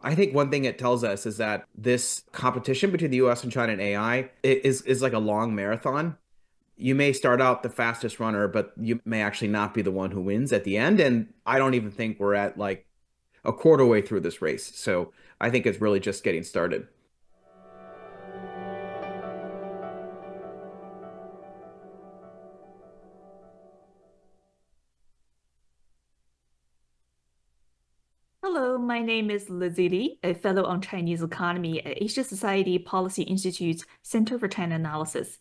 I think one thing it tells us is that this competition between the U.S. and China and AI is like a long marathon. You may start out the fastest runner, but you may actually not be the one who wins at the end. And I don't even think we're at like a quarter way through this race. So I think it's really just getting started. Hello, my name is Lizzi Lee, a fellow on Chinese economy at Asia Society Policy Institute's Center for China Analysis.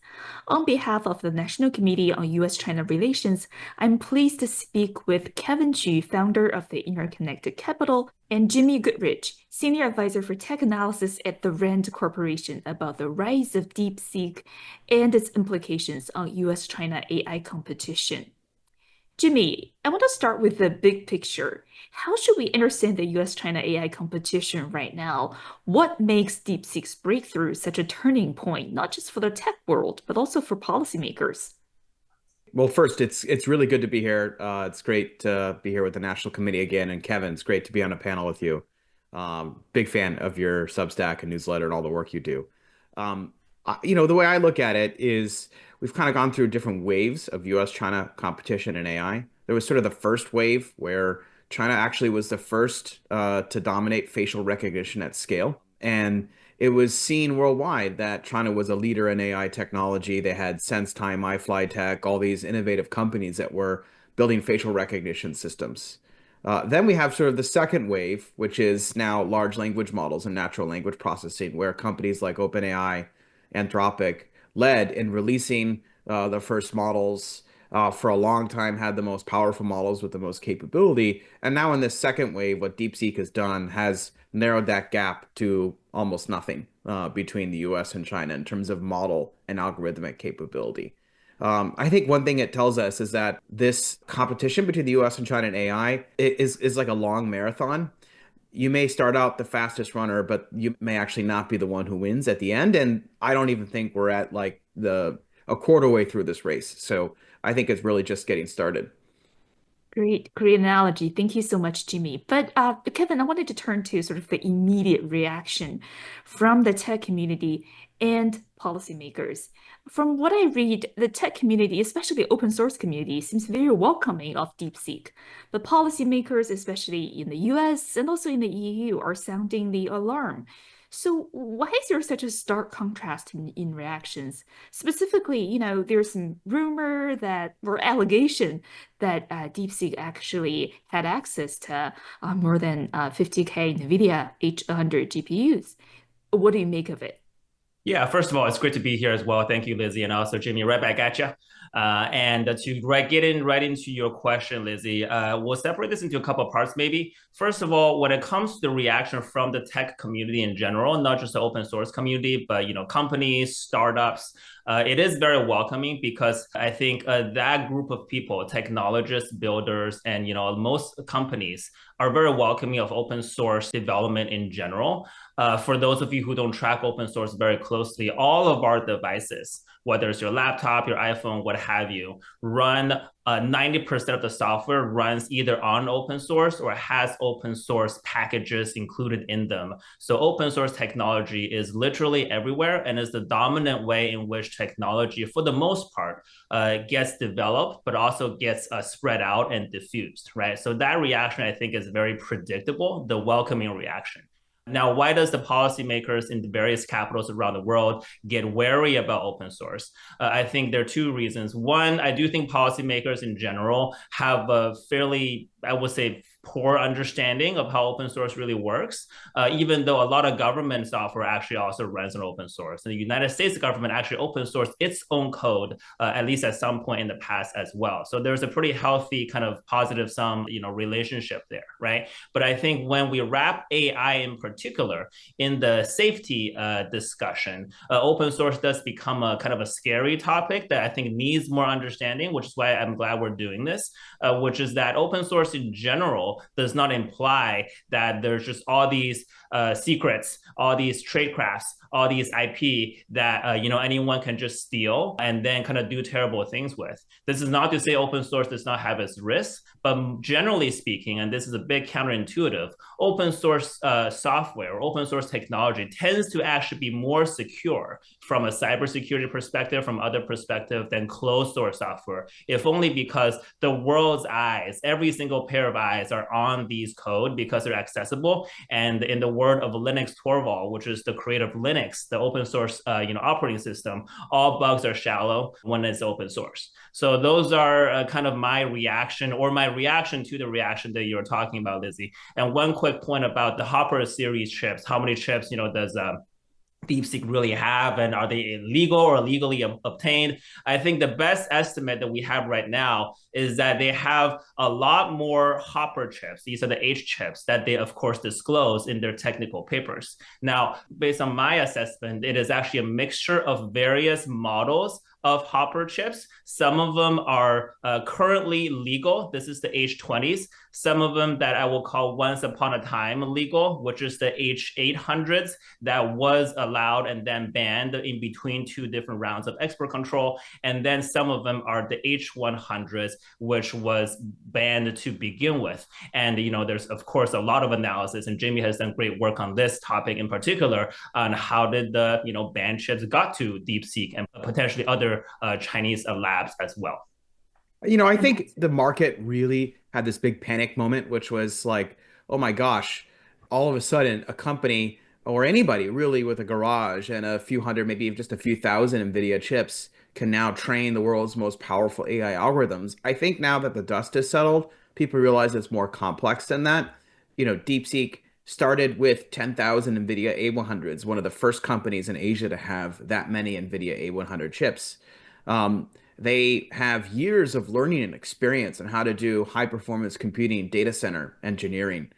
On behalf of the National Committee on U.S.-China Relations, I'm pleased to speak with Kevin Xu, founder of the Interconnected Capital, and Jimmy Goodrich, senior advisor for tech analysis at the RAND Corporation, about the rise of DeepSeek and its implications on U.S.-China AI competition. Jimmy, I want to start with the big picture. How should we understand the U.S.-China AI competition right now? What makes DeepSeek's breakthrough such a turning point, not just for the tech world, but also for policymakers? Well, first, it's really good to be here. It's great to be here with the National Committee again. And Kevin, it's great to be on a panel with you. Big fan of your Substack and newsletter and all the work you do. The way I look at it is we've kind of gone through different waves of U.S.-China competition in AI. There was sort of the first wave where China actually was the first to dominate facial recognition at scale. And it was seen worldwide that China was a leader in AI technology. They had SenseTime, iFlyTech, all these innovative companies that were building facial recognition systems. Then we have sort of the second wave, which is now large language models and natural language processing, where companies like OpenAI, Anthropic led in releasing the first models, for a long time had the most powerful models with the most capability. And now in this second wave, what DeepSeek has done has narrowed that gap to almost nothing between the US and China in terms of model and algorithmic capability. I think one thing it tells us is that this competition between the US and China and AI is like a long marathon. You may start out the fastest runner, but you may actually not be the one who wins at the end. And I don't even think we're at like a quarter way through this race. So I think it's really just getting started. Great analogy. Thank you so much, Jimmy. But Kevin, I wanted to turn to sort of the immediate reaction from the tech community and policymakers. From what I read, the tech community, especially the open source community, seems very welcoming of DeepSeek. But policymakers, especially in the US and also in the EU, are sounding the alarm. So why is there such a stark contrast in reactions? Specifically, there's some rumor that, or allegation that DeepSeek actually had access to more than 50K NVIDIA H100 GPUs. What do you make of it? Yeah, first of all, it's great to be here as well. Thank you, Lizzie, and also Jimmy, right back at you. And to get right into your question, Lizzie, we'll separate this into a couple of parts, maybe. First of all, when it comes to the reaction from the tech community in general, not just the open source community, but companies, startups, it is very welcoming because I think that group of people, technologists, builders, and most companies are very welcoming of open source development in general. For those of you who don't track open source very closely, all of our devices, whether it's your laptop, your iPhone, what have you, run 90% of the software runs either on open source or has open source packages included in them. So open source technology is literally everywhere and is the dominant way in which technology, for the most part, gets developed, but also gets spread out and diffused, right? So that reaction, I think, is very predictable, the welcoming reaction. Now, why does the policymakers in the various capitals around the world get wary about open source? I think there are two reasons. One, I do think policymakers in general have a fairly, I would say, poor understanding of how open source really works, even though a lot of government software actually also runs on open source. And the United States government actually open sourced its own code, at least at some point in the past as well. So there's a pretty healthy kind of positive sum, relationship there, right? But I think when we wrap AI in particular in the safety discussion, open source does become a kind of a scary topic that I think needs more understanding, which is why I'm glad we're doing this, which is that open source in general does not imply that there's just all these secrets, all these tradecrafts, all these IP that anyone can just steal and then kind of do terrible things with. This is not to say open source does not have its risks, but generally speaking, and this is a bit counterintuitive, open source software or open source technology tends to actually be more secure from a cybersecurity perspective, from other perspective than closed source software, if only because the world's eyes, every single pair of eyes are on these code because they're accessible. And in the word of Linus Torvalds, which is the creator of Linux, the open source operating system, all bugs are shallow when it's open source. So those are kind of my reaction, or my reaction to the reaction that you're talking about, Lizzie. And one quick point about the Hopper series chips, how many chips does DeepSeek really have, and are they illegal or legally obtained? I think the best estimate that we have right now is that they have a lot more Hopper chips. These are the H chips that they, of course, disclose in their technical papers. Now, based on my assessment, it is actually a mixture of various models of Hopper chips. Some of them are currently legal. This is the H20s. Some of them that I will call once upon a time legal, which is the H800s that was allowed and then banned in between two different rounds of export control. And then some of them are the H100s, which was banned to begin with. And there's of course a lot of analysis, and Jimmy has done great work on this topic in particular on how did the banned chips got to DeepSeek and potentially other Chinese labs as well. I think the market really had this big panic moment, which was like, oh my gosh, all of a sudden a company or anybody really with a garage and a few hundred, maybe just a few thousand NVIDIA chips can now train the world's most powerful AI algorithms. I think now that the dust has settled, people realize it's more complex than that. DeepSeek started with 10,000 NVIDIA A100s, one of the first companies in Asia to have that many NVIDIA A100 chips. They have years of learning and experience on how to do high-performance computing, data center engineering.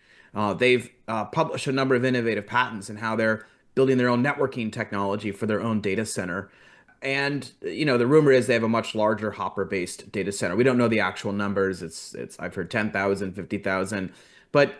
They've published a number of innovative patents in how they're building their own networking technology for their own data center. And the rumor is they have a much larger Hopper-based data center. We don't know the actual numbers. I've heard 10,000, 50,000. But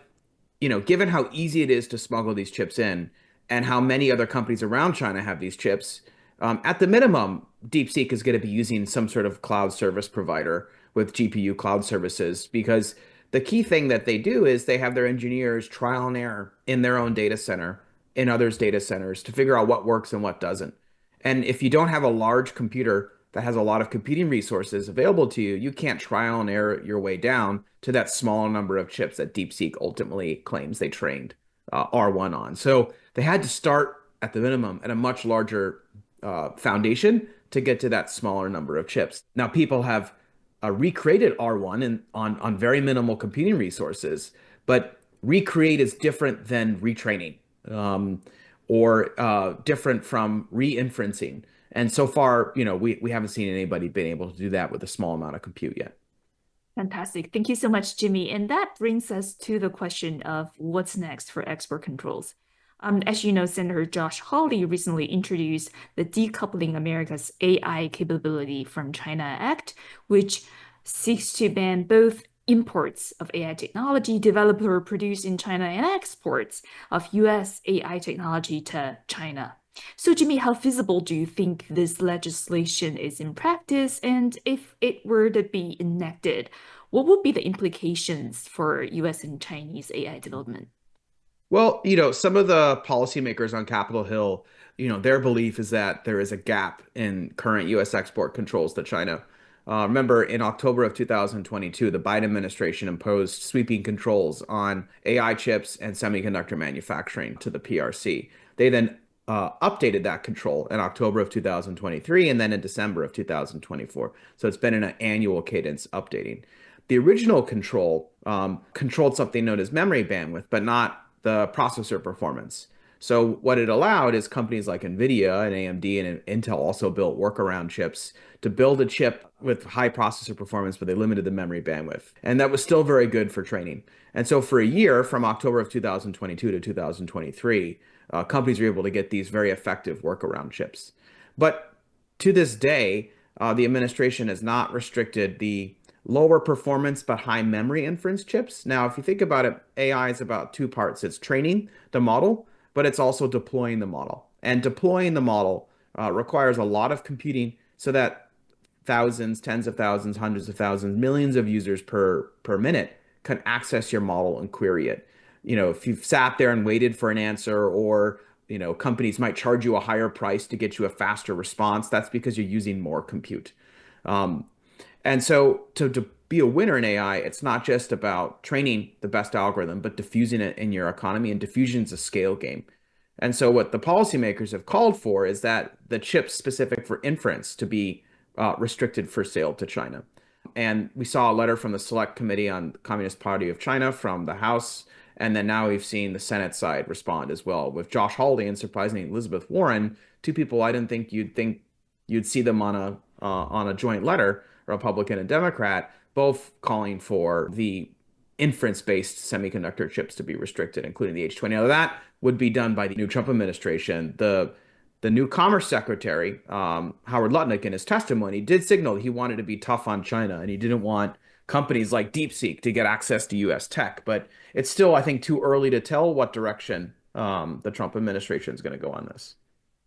given how easy it is to smuggle these chips in, and how many other companies around China have these chips, at the minimum, DeepSeek is going to be using some sort of cloud service provider with GPU cloud services, because the key thing that they do is they have their engineers trial and error in their own data center, in others' data centers, to figure out what works and what doesn't. And if you don't have a large computer that has a lot of computing resources available to you, you can't trial and error your way down to that small number of chips that DeepSeek ultimately claims they trained R1 on. So they had to start at the minimum at a much larger foundation to get to that smaller number of chips. Now, people have recreated R1 on very minimal computing resources, but recreate is different than retraining or different from re-inferencing. And so far, we haven't seen anybody been able to do that with a small amount of compute yet. Fantastic. Thank you so much, Jimmy. And that brings us to the question of what's next for export controls. As you know, Senator Josh Hawley recently introduced the Decoupling America's AI Capability from China Act, which seeks to ban both imports of AI technology developed or produced in China and exports of U.S. AI technology to China. So, Jimmy, how feasible do you think this legislation is in practice? And if it were to be enacted, what would be the implications for U.S. and Chinese AI development? Well, some of the policymakers on Capitol Hill, their belief is that there is a gap in current U.S. export controls to China. Remember, in October of 2022, the Biden administration imposed sweeping controls on AI chips and semiconductor manufacturing to the PRC. They then updated that control in October of 2023 and then in December of 2024. So it's been an annual cadence updating. The original control controlled something known as memory bandwidth, but not the processor performance. So what it allowed is companies like NVIDIA and AMD and Intel also built workaround chips to build a chip with high processor performance, but they limited the memory bandwidth. And that was still very good for training. And so for a year, from October of 2022 to 2023, companies were able to get these very effective workaround chips. But to this day, the administration has not restricted the lower performance but high memory inference chips. Now, if you think about it, AI is about two parts. It's training the model, but it's also deploying the model. And deploying the model requires a lot of computing so that thousands, tens of thousands, hundreds of thousands, millions of users per minute can access your model and query it. if you've sat there and waited for an answer, or companies might charge you a higher price to get you a faster response, that's because you're using more compute. And so to be a winner in AI, it's not just about training the best algorithm, but diffusing it in your economy, and diffusion is a scale game. And so what the policymakers have called for is that the chips specific for inference to be restricted for sale to China. And we saw a letter from the Select Committee on the Communist Party of China from the House. And then now we've seen the Senate side respond as well, with Josh Hawley and surprisingly Elizabeth Warren, two people I didn't think you'd see them on a joint letter, Republican and Democrat, both calling for the inference-based semiconductor chips to be restricted, including the H20. Now that would be done by the new Trump administration. The new Commerce Secretary, Howard Lutnick, in his testimony did signal he wanted to be tough on China, and he didn't want companies like DeepSeek to get access to U.S. tech. But it's still, I think, too early to tell what direction the Trump administration is going to go on this.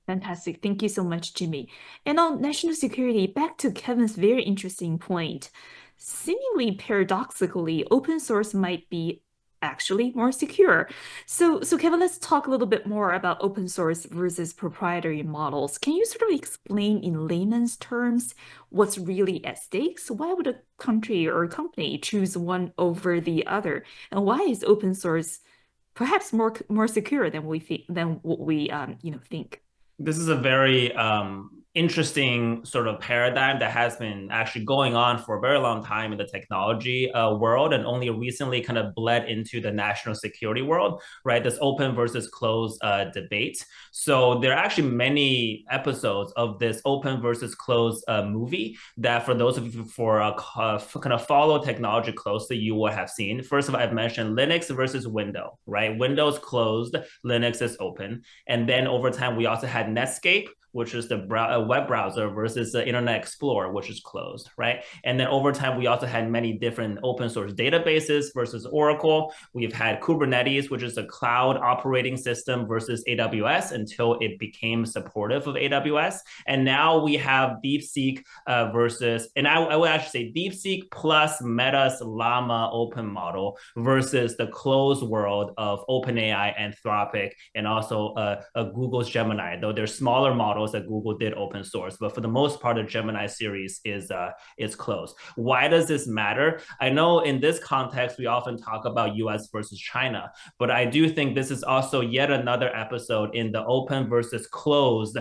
Fantastic. Thank you so much, Jimmy. And on national security, back to Kevin's very interesting point. Seemingly paradoxically, open source might be actually more secure. So Kevin, let's talk a little bit more about open source versus proprietary models. Can you sort of explain in layman's terms what's really at stake? So why would a country or a company choose one over the other? And why is open source perhaps more secure than what we think? This is a very interesting sort of paradigm that has been actually going on for a very long time in the technology world, and only recently kind of bled into the national security world, right? This open versus closed debate. So there are actually many episodes of this open versus closed movie that, for those of you kind of follow technology closely, you will have seen. First of all, I've mentioned Linux versus Windows, right? Windows closed, Linux is open. And then over time, we also had Netscape, which is the web browser, versus the Internet Explorer, which is closed, right? And then over time, we also had many different open source databases versus Oracle. We've had Kubernetes, which is a cloud operating system, versus AWS, until it became supportive of AWS. And now we have DeepSeek versus, and I would actually say DeepSeek plus Meta's Llama open model versus the closed world of OpenAI, Anthropic, and also Google's Gemini, though they're smaller models that Google did open source, but for the most part, the Gemini series is closed. Why does this matter? I know in this context, we often talk about US versus China, but I do think this is also yet another episode in the open versus closed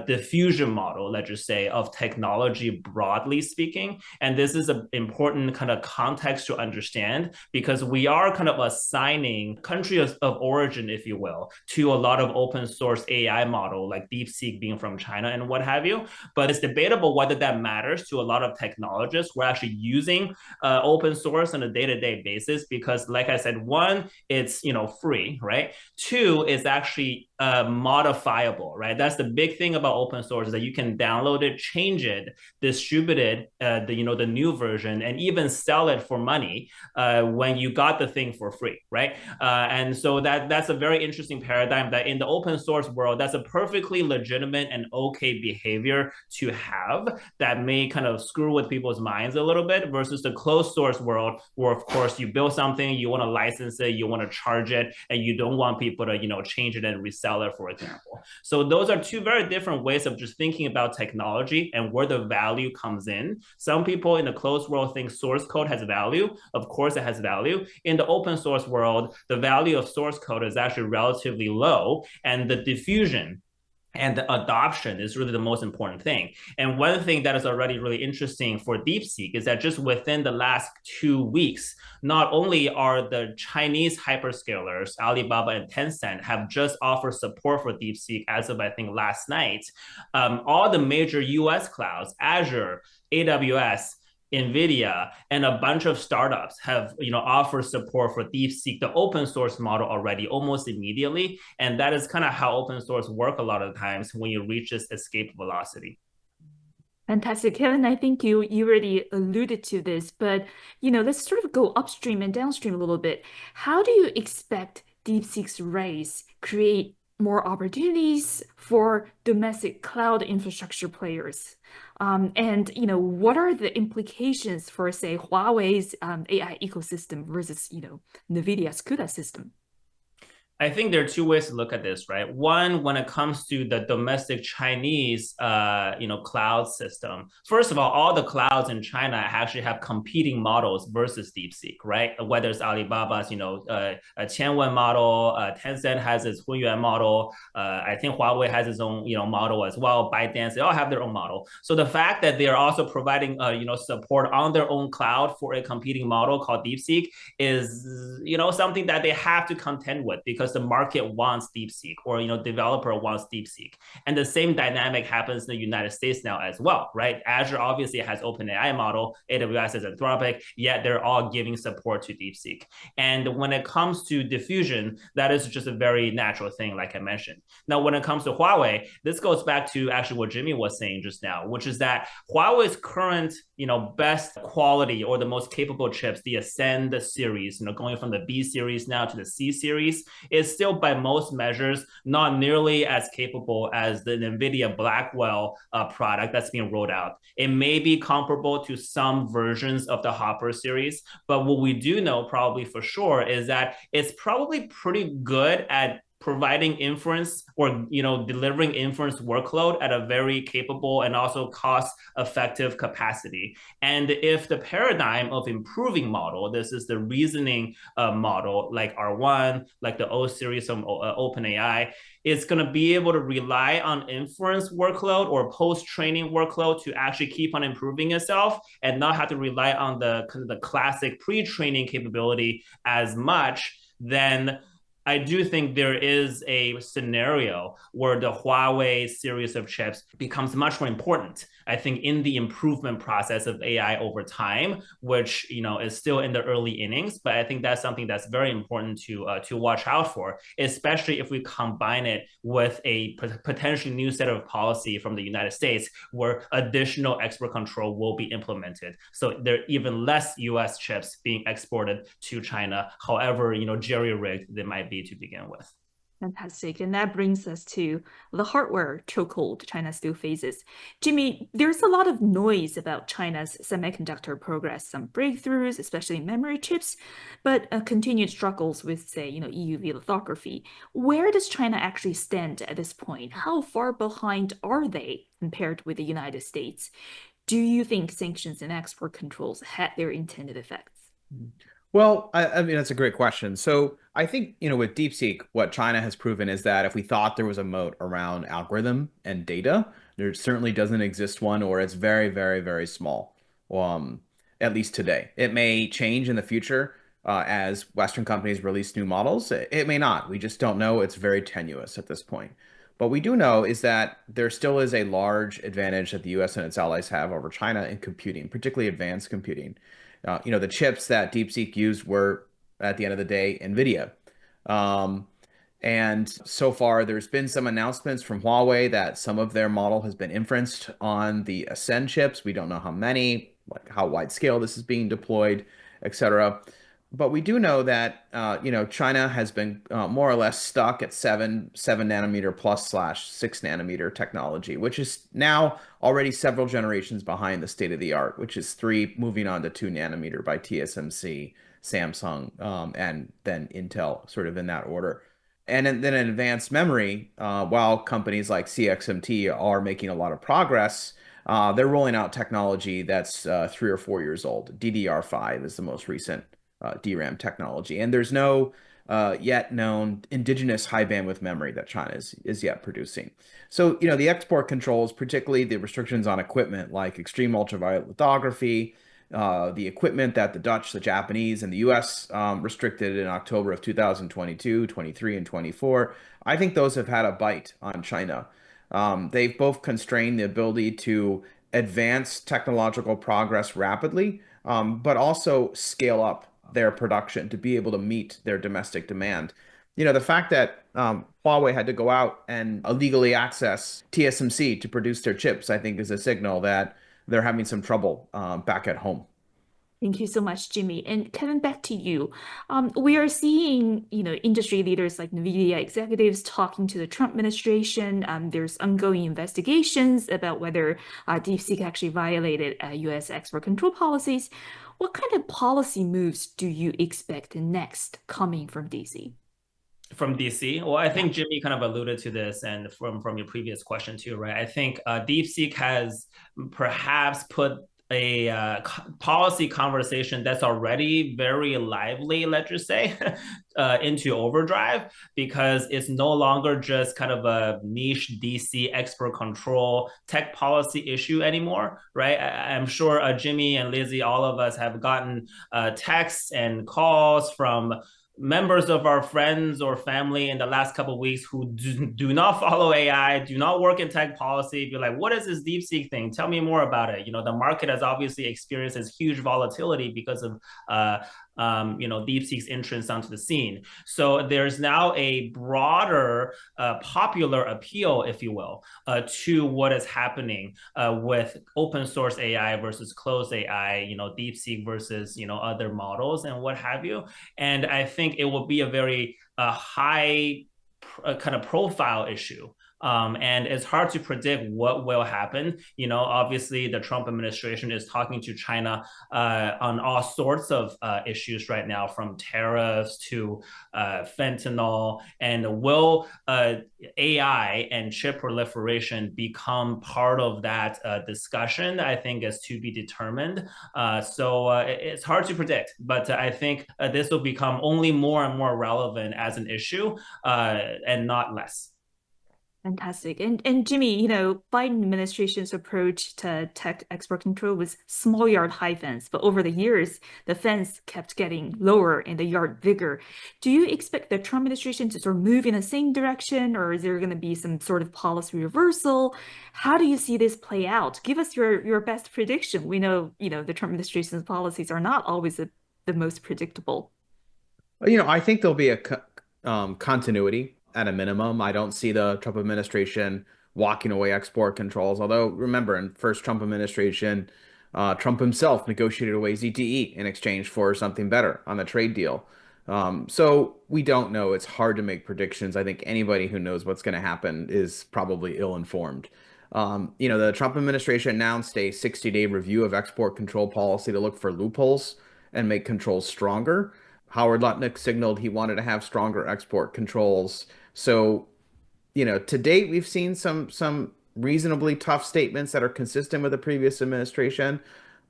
diffusion model, let's just say, of technology broadly speaking. And this is an important kind of context to understand, because we are kind of assigning country of origin, if you will, to a lot of open source AI model like DeepSeek being from China and what have you. But it's debatable whether that matters to a lot of technologists who are actually using open source on a day-to-day basis, because like I said, one, it's free, right? Two, is actually modifiable, right? That's the big thing about open source, is that you can download it, change it, distribute it, the new version, and even sell it for money when you got the thing for free, right? And so that's a very interesting paradigm, that in the open source world, that's a perfectly legitimate and okay behavior to have, that may kind of screw with people's minds a little bit, versus the closed source world, where of course you build something, you want to license it, you want to charge it, and you don't want people to change it and resell it, for example. So those are two very different ways of just thinking about technology and where the value comes in. Some people in the closed world think source code has value. Of course it has value. In the open source world, the value of source code is actually relatively low, and the diffusion and the adoption is really the most important thing. And one thing that is already really interesting for DeepSeek is that just within the last 2 weeks, not only are the Chinese hyperscalers, Alibaba and Tencent, have just offered support for DeepSeek as of, I think, last night, all the major US clouds, Azure, AWS, NVIDIA, and a bunch of startups have offered support for DeepSeek, the open source model, already almost immediately. And that is kind of how open source work a lot of times when you reach this escape velocity. Fantastic. Kevin, I think you already alluded to this, but let's sort of go upstream and downstream a little bit. How do you expect DeepSeek's rise create more opportunities for domestic cloud infrastructure players? And what are the implications for, say, Huawei's AI ecosystem versus NVIDIA's CUDA system? I think there are two ways to look at this, right? One, when it comes to the domestic Chinese, cloud system. First of all the clouds in China actually have competing models versus DeepSeek, right? Whether it's Alibaba's, a Qianwen model, Tencent has its Hunyuan model. I think Huawei has its own, model as well. ByteDance, they all have their own model. So the fact that they are also providing, support on their own cloud for a competing model called DeepSeek is, something that they have to contend with because the market wants DeepSeek or, developer wants DeepSeek. And the same dynamic happens in the United States now as well, right? Azure obviously has OpenAI model, AWS has Anthropic, yet they're all giving support to DeepSeek. And when it comes to diffusion, that is just a very natural thing, like I mentioned. Now, when it comes to Huawei, this goes back to actually what Jimmy was saying just now, which is that Huawei's current, best quality or the most capable chips, the Ascend series, going from the B series now to the C series, is still by most measures not nearly as capable as the NVIDIA Blackwell product that's being rolled out. It may be comparable to some versions of the Hopper series, but what we do know probably for sure is that it's probably pretty good at providing inference or delivering inference workload at a very capable and also cost-effective capacity. And if the paradigm of improving model, this is the reasoning model like R1, like the O series from OpenAI, is going to be able to rely on inference workload or post-training workload to actually keep on improving itself and not have to rely on the kind of the classic pre-training capability as much, then I do think there is a scenario where the Huawei series of chips becomes much more important, I think, in the improvement process of AI over time, which, is still in the early innings. But I think that's something that's very important to watch out for, especially if we combine it with a potentially new set of policy from the United States where additional export control will be implemented. So there are even less U.S. chips being exported to China, however, jerry-rigged they might be to begin with. Fantastic. And that brings us to the hardware chokehold China still faces. Jimmy, there's a lot of noise about China's semiconductor progress, some breakthroughs, especially memory chips, but continued struggles with, say, EUV lithography. Where does China actually stand at this point? How far behind are they compared with the United States? Do you think sanctions and export controls had their intended effects? Well, I mean, that's a great question. So I think, with DeepSeek, what China has proven is that if we thought there was a moat around algorithm and data, there certainly doesn't exist one, or it's very, very, very small, at least today. It may change in the future as Western companies release new models. It may not. We just don't know. It's very tenuous at this point. What we do know is that there still is a large advantage that the U.S. and its allies have over China in computing, particularly advanced computing. The chips that DeepSeek used were, at the end of the day, NVIDIA. And so far, there's been some announcements from Huawei that some of their model has been inferenced on the Ascend chips. We don't know how many, like how wide scale this is being deployed, etc. But we do know that, China has been more or less stuck at 7 nanometer plus / 6 nanometer technology, which is now already several generations behind the state of the art, which is 3 moving on to 2 nanometer by TSMC, Samsung, and then Intel, sort of in that order. And then in advanced memory, while companies like CXMT are making a lot of progress, they're rolling out technology that's 3 or 4 years old. DDR5 is the most recent DRAM technology, and there's no yet known indigenous high bandwidth memory that China is yet producing. So, the export controls, particularly the restrictions on equipment like extreme ultraviolet lithography, the equipment that the Dutch, the Japanese, and the US restricted in October of 2022, 23, and 24, I think those have had a bite on China. They've both constrained the ability to advance technological progress rapidly, but also scale up their production to be able to meet their domestic demand. The fact that Huawei had to go out and illegally access TSMC to produce their chips, I think, is a signal that they're having some trouble back at home. Thank you so much, Jimmy. And Kevin, back to you. We are seeing, industry leaders like NVIDIA executives talking to the Trump administration. There's ongoing investigations about whether DeepSeek actually violated U.S. export control policies. What kind of policy moves do you expect next coming from DC? From DC? Well, I think Jimmy kind of alluded to this, and from your previous question too, right? I think DeepSeek has perhaps put a policy conversation that's already very lively, let's just say, into overdrive, because it's no longer just kind of a niche DC export control tech policy issue anymore, right? I'm sure Jimmy and Lizzie, all of us have gotten texts and calls from members of our friends or family in the last couple of weeks who do not follow AI, do not work in tech policy, be like, what is this DeepSeek thing? Tell me more about it. The market has obviously experienced this huge volatility because of DeepSeek's entrance onto the scene. So there's now a broader popular appeal, if you will, to what is happening with open source AI versus closed AI, DeepSeek versus, other models and what have you. And I think it will be a very high kind of profile issue. And it's hard to predict what will happen. Obviously the Trump administration is talking to China on all sorts of issues right now, from tariffs to fentanyl. And will AI and chip proliferation become part of that discussion? I think is to be determined. So it's hard to predict, but I think this will become only more and more relevant as an issue and not less. Fantastic. And Jimmy, Biden administration's approach to tech export control was small yard high fence, but over the years, the fence kept getting lower and the yard bigger. Do you expect the Trump administration to sort of move in the same direction, or is there going to be some sort of policy reversal? How do you see this play out? Give us your best prediction. We know, the Trump administration's policies are not always the most predictable. I think there'll be a continuity. At a minimum, I don't see the Trump administration walking away export controls. Although, remember, in first Trump administration, Trump himself negotiated away ZTE in exchange for something better on the trade deal. So we don't know. It's hard to make predictions. I think anybody who knows what's going to happen is probably ill-informed. The Trump administration announced a 60-day review of export control policy to look for loopholes and make controls stronger. Howard Lutnick signaled he wanted to have stronger export controls. So, to date, we've seen some reasonably tough statements that are consistent with the previous administration,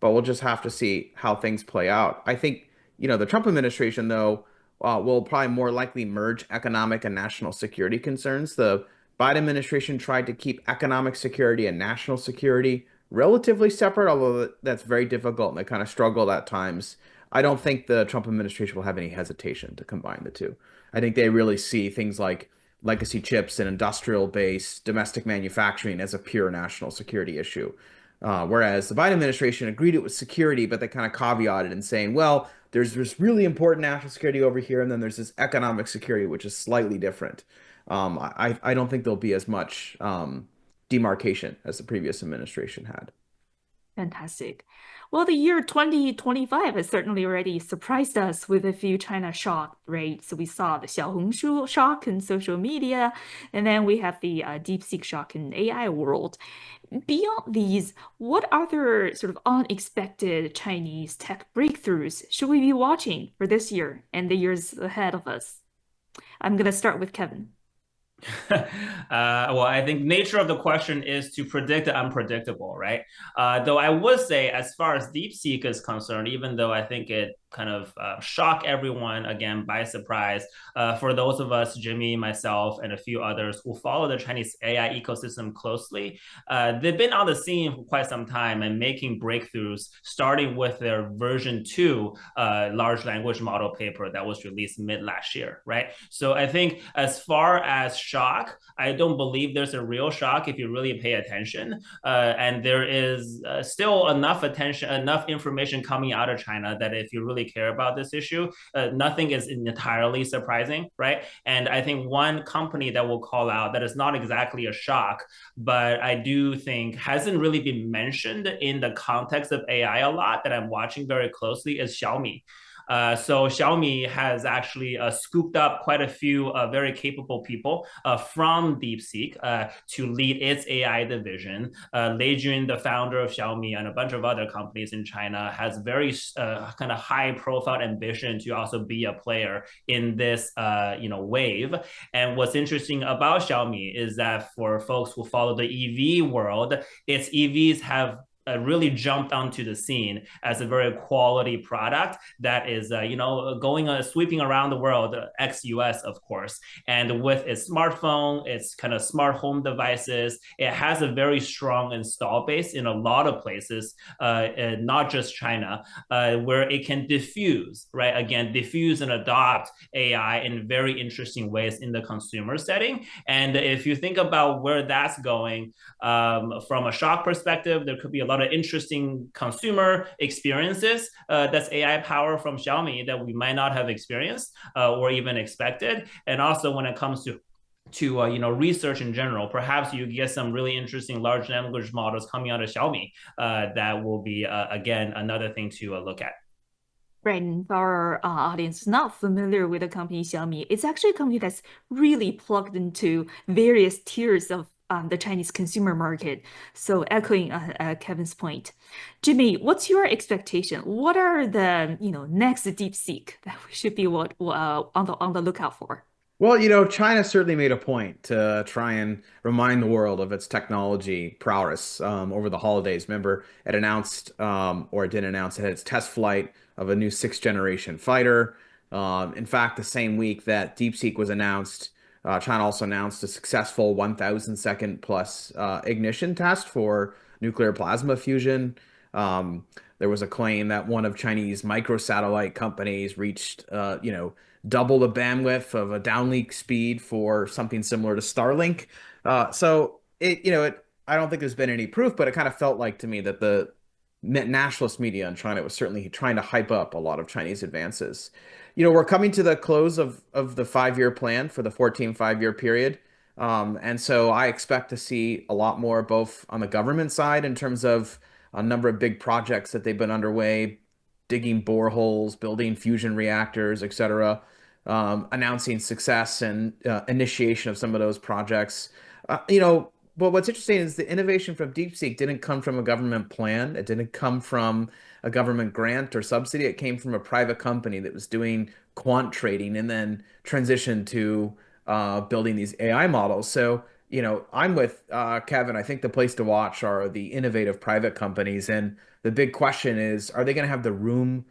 but we'll just have to see how things play out. I think, the Trump administration, though, will probably more likely merge economic and national security concerns. The Biden administration tried to keep economic security and national security relatively separate, although that's very difficult and they kind of struggled at times. I don't think the Trump administration will have any hesitation to combine the two. I think they really see things like legacy chips and industrial base domestic manufacturing as a pure national security issue. Whereas the Biden administration agreed it was security, but they kind of caveated and saying, well, there's this really important national security over here, and then there's this economic security, which is slightly different. I don't think there'll be as much demarcation as the previous administration had. Fantastic. Well, the year 2025 has certainly already surprised us with a few China shock, right? So we saw the Xiaohongshu shock in social media, and then we have the DeepSeek shock in AI world. Beyond these, what other sort of unexpected Chinese tech breakthroughs should we be watching for this year and the years ahead of us? I'm going to start with Kevin. Well, I think nature of the question is to predict the unpredictable, right? Though I would say, as far as DeepSeek is concerned, even though I think it kind of shock everyone again by surprise, for those of us, Jimmy, myself, and a few others who follow the Chinese AI ecosystem closely, they've been on the scene for quite some time and making breakthroughs, starting with their version 2 large language model paper that was released mid last year, right? So I think as far as shock, I don't believe there's a real shock if you really pay attention. And there is still enough information coming out of China that if you really care about this issue, nothing is entirely surprising, right? And I think one company that we'll call out that is not exactly a shock, but I do think hasn't really been mentioned in the context of AI a lot that I'm watching very closely is Xiaomi. So Xiaomi has actually scooped up quite a few very capable people from DeepSeek to lead its AI division. Lei Jun, the founder of Xiaomi and a bunch of other companies in China, has very kind of high profile ambition to also be a player in this wave. And what's interesting about Xiaomi is that for folks who follow the EV world, its EVs have really jumped onto the scene as a very quality product that is, sweeping around the world, ex-US, of course. And with its smartphone, its kind of smart home devices, it has a very strong install base in a lot of places, not just China, where it can diffuse, right? Again, diffuse and adopt AI in very interesting ways in the consumer setting. And if you think about where that's going, from a shock perspective, there could be a lot of interesting consumer experiences that's AI power from Xiaomi that we might not have experienced or even expected. And also when it comes to research in general, perhaps you get some really interesting large language models coming out of Xiaomi that will be, again, another thing to look at. Right, and for our audience not familiar with the company Xiaomi, it's actually a company that's really plugged into various tiers of the Chinese consumer market. So echoing Kevin's point, Jimmy, what's your expectation? What are the next DeepSeek that we should be on the lookout for? Well, China certainly made a point to try and remind the world of its technology prowess over the holidays. Remember, it announced, or it didn't announce, it had its test flight of a new 6th-generation fighter. In fact, the same week that DeepSeek was announced, China also announced a successful 1,000-second plus ignition test for nuclear plasma fusion. There was a claim that one of Chinese microsatellite companies reached, double the bandwidth of a downlink speed for something similar to Starlink. So I don't think there's been any proof, but it kind of felt like to me that the nationalist media in China was certainly trying to hype up a lot of Chinese advances. We're coming to the close of the 5-year plan for the 14 5-year period. And so I expect to see a lot more both on the government side in terms of a number of big projects that they've been underway, digging boreholes, building fusion reactors, etc., announcing success and initiation of some of those projects. But what's interesting is the innovation from DeepSeek didn't come from a government plan. It didn't come from a government grant or subsidy. It came from a private company that was doing quant trading and then transitioned to building these AI models. So, I'm with Kevin. I think the place to watch are the innovative private companies. And the big question is, are they going to have the room,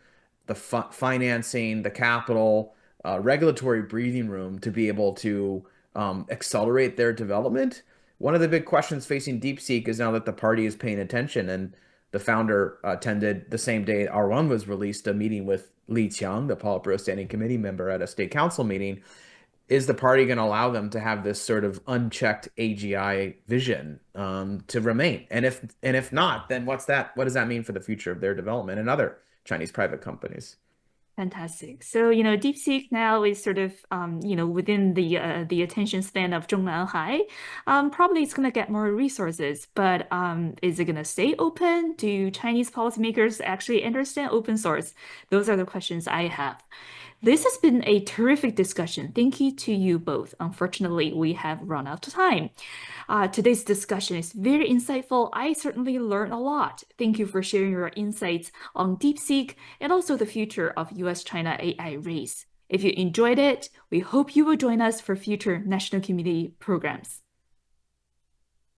the financing, the capital, regulatory breathing room to be able to accelerate their development? One of the big questions facing DeepSeek is now that the party is paying attention, and the founder attended the same day R1 was released a meeting with Li Qiang, the Politburo Standing Committee member, at a state council meeting. Is the party going to allow them to have this sort of unchecked AGI vision to remain? And if not, then what does that mean for the future of their development and other Chinese private companies? Fantastic. So, DeepSeek now is sort of, within the attention span of Zhongnan. Probably it's going to get more resources, but is it going to stay open? Do Chinese policymakers actually understand open source? Those are the questions I have. This has been a terrific discussion. Thank you to you both. Unfortunately, we have run out of time. Today's discussion is very insightful. I certainly learned a lot. Thank you for sharing your insights on DeepSeek and also the future of U.S. China AI race. If you enjoyed it, we hope you will join us for future national community programs.